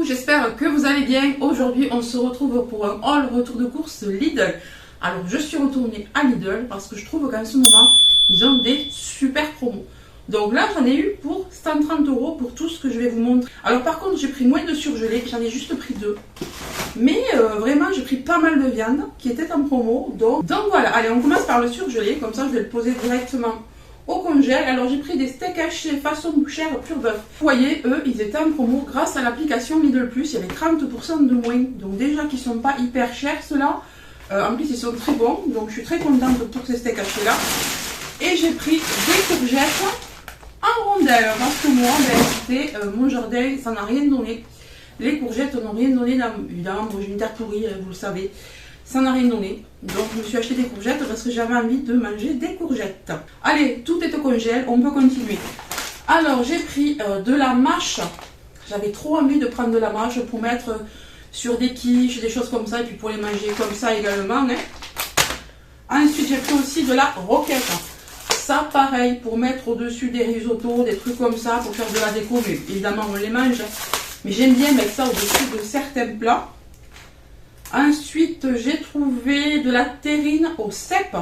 Coucou, j'espère que vous allez bien. Aujourd'hui, on se retrouve pour un haul retour de course Lidl. Alors, je suis retournée à Lidl parce que je trouve qu'en ce moment, ils ont des super promos. Donc là, j'en ai eu pour 130 € pour tout ce que je vais vous montrer. Alors par contre, j'ai pris moins de surgelés, j'en ai juste pris 2. Mais vraiment, j'ai pris pas mal de viande qui était en promo. Donc voilà, allez, on commence par le surgelé. Comme ça, je vais le poser directement au congèle. Alors j'ai pris des steaks hachés façon bouchère pur bœuf. Vous voyez, eux, ils étaient en promo grâce à l'application Lidl Plus. Il y avait 30% de moins. Donc déjà qu'ils sont pas hyper chers, ceux-là. En plus, ils sont très bons. Donc je suis très contente pour ces steaks hachés-là. Et j'ai pris des courgettes en rondelles, parce que moi, écoutez, mon jardin, ça n'a rien donné. Les courgettes n'ont rien donné, évidemment, moi j'ai une terre pourrie, vous le savez, ça n'a rien donné. Donc je me suis acheté des courgettes parce que j'avais envie de manger des courgettes. Allez, tout est au congèle, on peut continuer. Alors j'ai pris de la mâche, j'avais trop envie de prendre de la mâche pour mettre sur des quiches, des choses comme ça, et puis pour les manger comme ça également. Hein. Ensuite j'ai pris aussi de la roquette. Ça, pareil, pour mettre au-dessus des risottos, des trucs comme ça, pour faire de la déco. Mais évidemment, on les mange. Mais j'aime bien mettre ça au-dessus de certains plats. Ensuite, j'ai trouvé de la terrine au cèpe.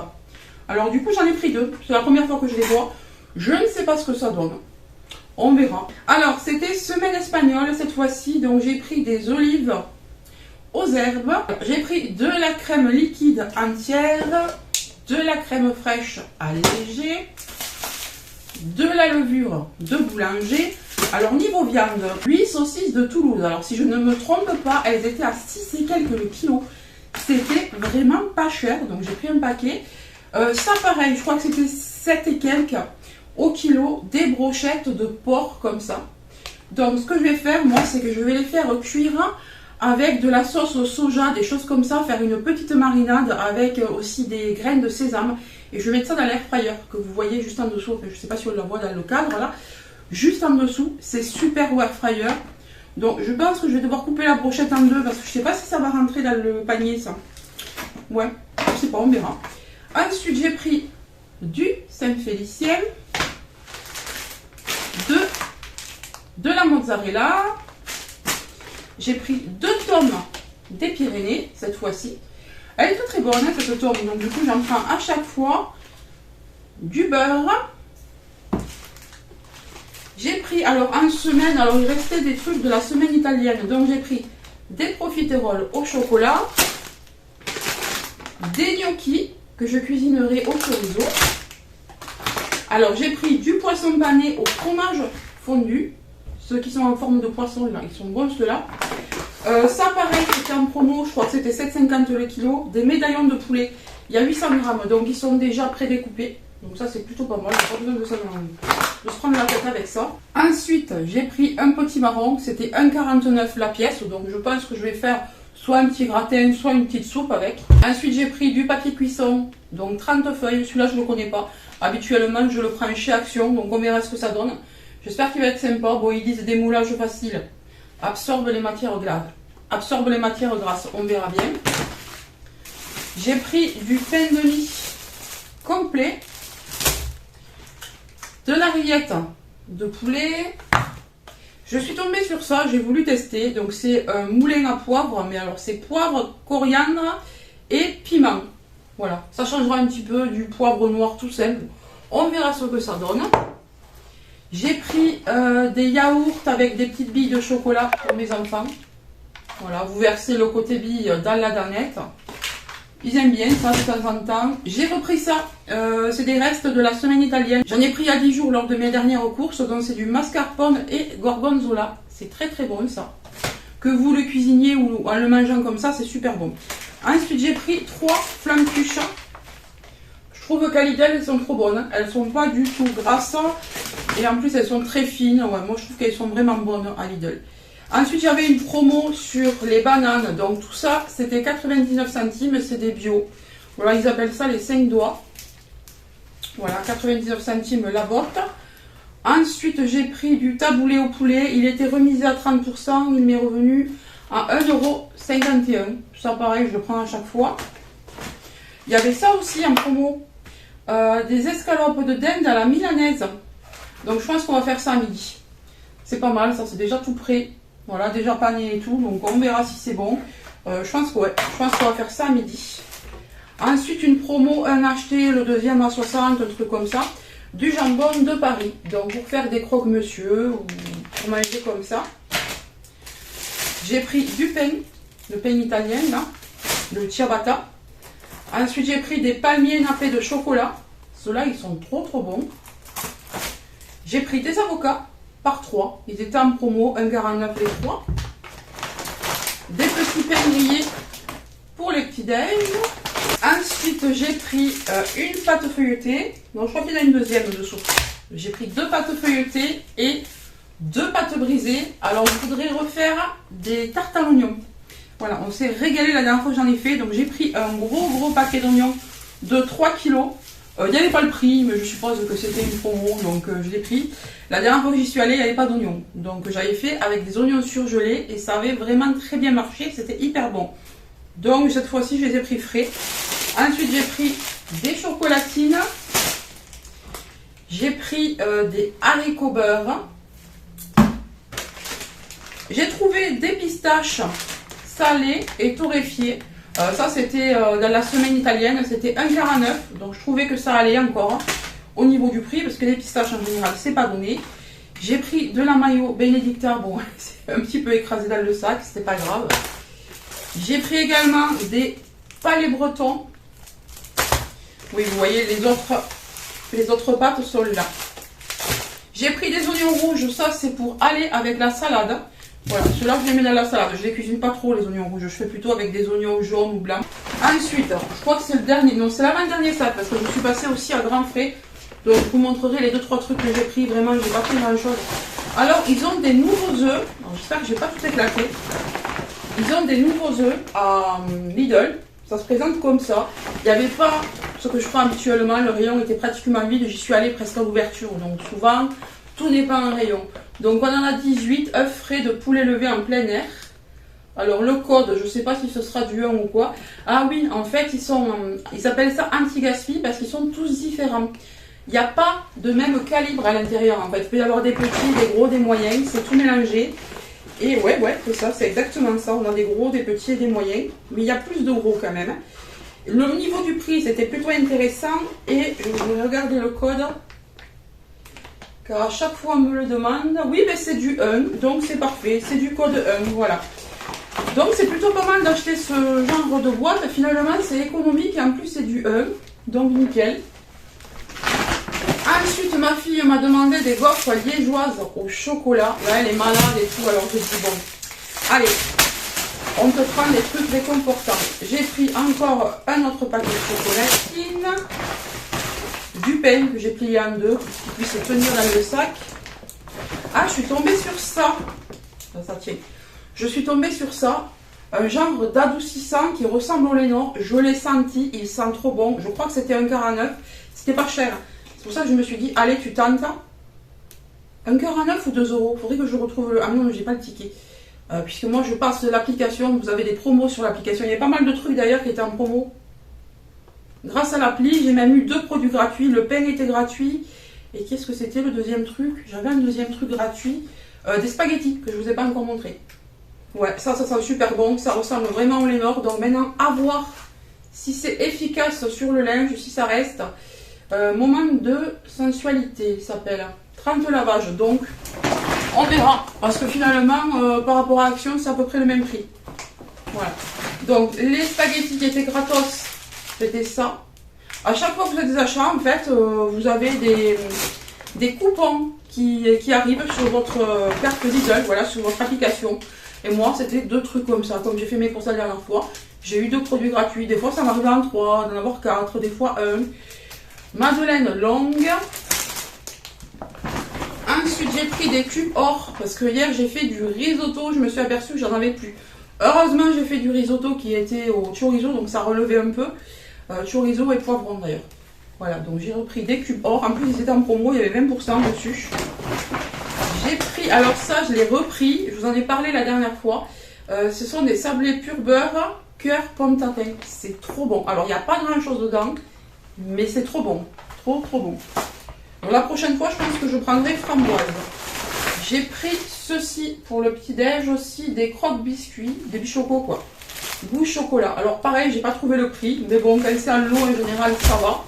Alors, du coup, j'en ai pris 2. C'est la première fois que je les vois. Je ne sais pas ce que ça donne. On verra. Alors, c'était semaine espagnole cette fois-ci. Donc, j'ai pris des olives aux herbes. J'ai pris de la crème liquide entière. De la crème fraîche allégée, de la levure de boulanger. Alors niveau viande, 8 saucisses de Toulouse. Alors si je ne me trompe pas, elles étaient à 6 et quelques le kilo. C'était vraiment pas cher, donc j'ai pris un paquet. Ça pareil, je crois que c'était 7 et quelques au kilo, des brochettes de porc comme ça. Donc ce que je vais faire, moi, c'est que je vais les faire cuire avec de la sauce au soja, des choses comme ça, faire une petite marinade avec aussi des graines de sésame. Et je vais mettre ça dans l'air fryer que vous voyez juste en dessous. Enfin, je ne sais pas si on le voit dans le cadre là. Juste en dessous, c'est super au air fryer. Donc je pense que je vais devoir couper la brochette en deux parce que je ne sais pas si ça va rentrer dans le panier ça. Ouais, je ne sais pas, on verra. Ensuite, j'ai pris du Saint-Félicien, de la mozzarella. J'ai pris 2 tomes des Pyrénées, cette fois-ci. Elle est très très bonne, hein, cette tome. Donc du coup, j'en prends à chaque fois du beurre. J'ai pris, alors en semaine, alors il restait des trucs de la semaine italienne. Donc j'ai pris des profiteroles au chocolat, des gnocchis que je cuisinerai au chorizo. Alors j'ai pris du poisson pané au fromage fondu. Ceux qui sont en forme de poisson, là, ils sont bons ceux-là. Ça, pareil, c'était en promo, je crois que c'était 7,50 le kilo. Des médaillons de poulet, il y a 800 grammes, donc ils sont déjà prédécoupés. Donc ça, c'est plutôt pas mal, j'ai pas besoin de se prendre la tête avec ça. Ensuite, j'ai pris un petit marron, c'était 1,49 la pièce. Donc je pense que je vais faire soit un petit gratin, soit une petite soupe avec. Ensuite, j'ai pris du papier cuisson, donc 30 feuilles. Celui-là, je ne le connais pas. Habituellement, je le prends chez Action, donc on verra ce que ça donne. J'espère qu'il va être sympa. Bon, ils disent démoulage facile. Absorbe les matières grasses. On verra bien. J'ai pris du pain de mie complet. De la rillette de poulet. Je suis tombée sur ça. J'ai voulu tester. Donc, c'est un moulin à poivre. Mais alors, c'est poivre, coriandre et piment. Voilà. Ça changera un petit peu du poivre noir tout simple. On verra ce que ça donne. J'ai pris des yaourts avec des petites billes de chocolat pour mes enfants. Voilà, vous versez le côté bille dans la danette. Ils aiment bien ça de temps en temps. J'ai repris ça, c'est des restes de la semaine italienne. J'en ai pris il y a 10 jours lors de mes dernières courses. Donc c'est du mascarpone et gorgonzola. C'est très très bon ça. Que vous le cuisiniez ou en le mangeant comme ça, c'est super bon. Ensuite j'ai pris 3 flamme-cuches. Je trouve qu'à Lidl, elles sont trop bonnes. Elles sont pas du tout grasses. Et en plus, elles sont très fines. Ouais, moi, je trouve qu'elles sont vraiment bonnes à Lidl. Ensuite, j'avais une promo sur les bananes. Donc, tout ça, c'était 99 centimes. C'est des bio. Voilà, ils appellent ça les 5 doigts. Voilà, 99 centimes la botte. Ensuite, j'ai pris du taboulé au poulet. Il était remisé à 30%. Il m'est revenu à 1,51 €. Ça, pareil, je le prends à chaque fois. Il y avait ça aussi en promo. Des escalopes de dinde à la milanaise. Donc je pense qu'on va faire ça à midi. C'est pas mal, ça c'est déjà tout prêt. Voilà, déjà pané et tout, donc on verra si c'est bon. Je pense que ouais, je pense qu'on va faire ça à midi. Ensuite, une promo, un acheté, le deuxième à 60, un truc comme ça. Du jambon de Paris. Donc, pour faire des croque-monsieur ou pour manger comme ça. J'ai pris du pain, le pain italien, là, le ciabatta. Ensuite, j'ai pris des palmiers nappés de chocolat. Ceux-là, ils sont trop bons. J'ai pris des avocats par 3. Ils étaient en promo, 1,49 les 3. Des petits pains grillés pour les petits déj. Ensuite, j'ai pris une pâte feuilletée. Non, je crois qu'il y en a une deuxième dessous. J'ai pris 2 pâtes feuilletées et 2 pâtes brisées. Alors, je voudrais refaire des tartes à l'oignon. Voilà, on s'est régalé la dernière fois que j'en ai fait. Donc, j'ai pris un gros paquet d'oignons de 3 kilos. Il n'y avait pas le prix, mais je suppose que c'était une promo, donc je l'ai pris. La dernière fois que j'y suis allée, il n'y avait pas d'oignons. Donc, j'avais fait avec des oignons surgelés et ça avait vraiment très bien marché. C'était hyper bon. Donc, cette fois-ci, je les ai pris frais. Ensuite, j'ai pris des chocolatines. J'ai pris des haricots beurre. J'ai trouvé des pistaches salées et torréfiées. Ça, c'était dans la semaine italienne. C'était 1,49. Donc, je trouvais que ça allait encore au niveau du prix. Parce que les pistaches, en général, c'est pas donné. J'ai pris de la mayo Benedicta. Bon, c'est un petit peu écrasé dans le sac. C'était pas grave. J'ai pris également des palais bretons. Oui, vous voyez, les autres pâtes sont là. J'ai pris des oignons rouges. Ça, c'est pour aller avec la salade. Voilà, ceux-là, je les mets dans la salade. Je les cuisine pas trop, les oignons rouges. Je fais plutôt avec des oignons jaunes ou blancs. Ensuite, je crois que c'est le dernier. Non, c'est l'avant-dernier sac parce que je suis passée aussi à grand frais. Donc, je vous montrerai les 2-3 trucs que j'ai pris. Vraiment, j'ai pas pris grand-chose. Alors, ils ont des nouveaux œufs. J'espère que j'ai pas tout éclaté. Ils ont des nouveaux œufs à Lidl. Ça se présente comme ça. Il n'y avait pas ce que je prends habituellement. Le rayon était pratiquement vide. J'y suis allée presque à l'ouverture. Donc souvent, tout n'est pas un rayon. Donc on en a 18 œufs frais de poulet levé en plein air. Alors le code, je ne sais pas si ce sera du 1 ou quoi. Ah oui, en fait, ils appellent ça anti-gaspi parce qu'ils sont tous différents. Il n'y a pas de même calibre à l'intérieur. En fait, il peut y avoir des petits, des gros, des moyens. C'est tout mélangé. Et ouais, c'est ça, c'est exactement ça. On a des gros, des petits et des moyens. Mais il y a plus de gros quand même. Le niveau du prix, c'était plutôt intéressant. Et je vais regarder le code. Car à chaque fois, on me le demande. Oui, mais c'est du 1. Donc, c'est parfait. C'est du code 1. Voilà. Donc, c'est plutôt pas mal d'acheter ce genre de boîte. Finalement, c'est économique. Et en plus, c'est du 1. Donc, nickel. Ensuite, ma fille m'a demandé des gaufres liégeoises au chocolat. Là, elle est malade et tout, alors je dis bon, allez, on te prend des trucs réconfortants. J'ai pris encore un autre paquet de chocolatine, du pain que j'ai plié en 2 pour qu'il puisse tenir dans le sac. Ah, je suis tombée sur ça. Ça tient. Je suis tombée sur ça. Un genre d'adoucissant qui ressemble au Lénor. Je l'ai senti, il sent trop bon. Je crois que c'était 1,49. C'était pas cher. C'est pour ça que je me suis dit, allez, tu tentes. 1,49 ou 2 euros. Faudrait que je retrouve le... Ah non, j'ai pas le ticket. Puisque moi, je passe de l'application. Vous avez des promos sur l'application. Il y a pas mal de trucs d'ailleurs qui étaient en promo. Grâce à l'appli, j'ai même eu 2 produits gratuits. Le pain était gratuit. Et qu'est-ce que c'était le deuxième truc? J'avais un deuxième truc gratuit. Des spaghettis que je vous ai pas encore montré. Ouais, ça sent super bon. Ça ressemble vraiment au Lénor. Donc maintenant, à voir si c'est efficace sur le linge, si ça reste. Moment de sensualité, il s'appelle. 30 lavages, donc on verra. Parce que finalement, par rapport à Action, c'est à peu près le même prix. Voilà. Donc, les spaghettis qui étaient gratos, c'était ça. À chaque fois que vous faites des achats, en fait, vous avez des coupons qui arrivent sur votre carte Lidl, voilà, sur votre application. Et moi, c'était 2 trucs comme ça. Comme j'ai fait mes courses la dernière fois, j'ai eu 2 produits gratuits. Des fois, ça m'arrivait en 3, d'en avoir 4, des fois 1. Madeleine longue. Ensuite, j'ai pris des cubes or parce que hier j'ai fait du risotto. Je me suis aperçue que j'en avais plus. Heureusement, j'ai fait du risotto qui était au chorizo, donc ça relevait un peu. Chorizo et poivron d'ailleurs. Voilà, donc j'ai repris des cubes or. En plus, ils étaient en promo, il y avait 20% dessus. J'ai pris, alors ça, je l'ai repris. Je vous en ai parlé la dernière fois. Ce sont des sablés pur beurre, cœur, pomme tatin. C'est trop bon. Alors, il n'y a pas grand chose dedans. Mais c'est trop bon. Trop bon. Donc, la prochaine fois, je pense que je prendrai framboise. J'ai pris ceci pour le petit-déj aussi, des croque-biscuits, des bichocos quoi. Goût chocolat. Alors pareil, j'ai pas trouvé le prix, mais bon, quand c'est en lot en général, ça va.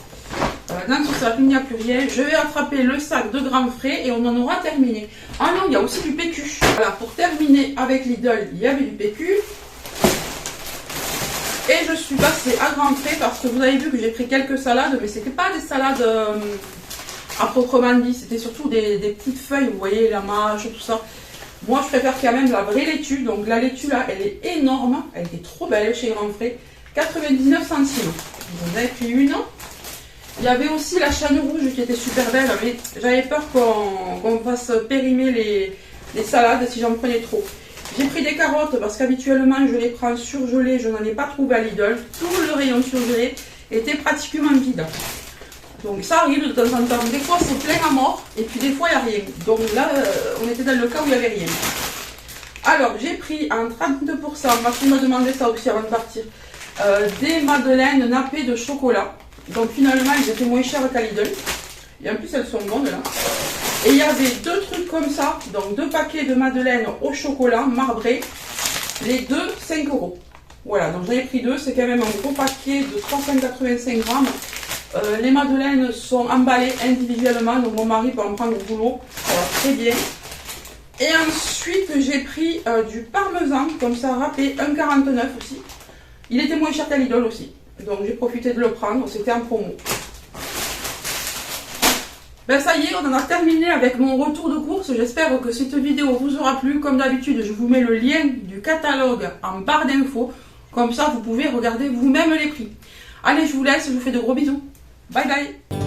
Dans ce sac, il n'y a plus rien. Je vais attraper le sac de grands frais et on en aura terminé. Ah non, il y a aussi du PQ. Voilà, pour terminer avec Lidl, il y avait du PQ. Et je suis passée à grands frais parce que vous avez vu que j'ai pris quelques salades, mais c'était pas des salades à proprement dit, c'était surtout des petites feuilles, vous voyez, la mâche, tout ça. Moi, je préfère quand même la vraie laitue. Donc la laitue là, elle est énorme, elle était trop belle chez Grand Frais. 99 centimes. J'en ai pris une. Il y avait aussi la chane rouge qui était super belle, mais j'avais peur qu'on fasse périmer les salades si j'en prenais trop. J'ai pris des carottes parce qu'habituellement je les prends surgelées, je n'en ai pas trouvé à Lidl. Tout le rayon surgelé était pratiquement vide. Donc ça arrive de temps en temps. Des fois c'est plein à mort et puis des fois il n'y a rien. Donc là on était dans le cas où il n'y avait rien. Alors j'ai pris en 32%, ma fille m'a demandé ça aussi avant de partir, des madeleines nappées de chocolat. Donc finalement ils étaient moins chers qu'à Lidl. Et en plus elles sont bonnes là. Et il y avait deux trucs comme ça, donc deux paquets de madeleines au chocolat marbré, les deux 5 €. Voilà, donc j'en ai pris deux, c'est quand même un gros paquet de 385 grammes. Les madeleines sont emballées individuellement, donc mon mari peut en prendre au boulot, ça va très bien. Et ensuite j'ai pris du parmesan, comme ça râpé, 1,49 aussi. Il était moins cher qu'à Lidl aussi, donc j'ai profité de le prendre, c'était en promo. Ben ça y est, on en a terminé avec mon retour de course. J'espère que cette vidéo vous aura plu. Comme d'habitude, je vous mets le lien du catalogue en barre d'infos. Comme ça, vous pouvez regarder vous-même les prix. Allez, je vous laisse, je vous fais de gros bisous. Bye bye.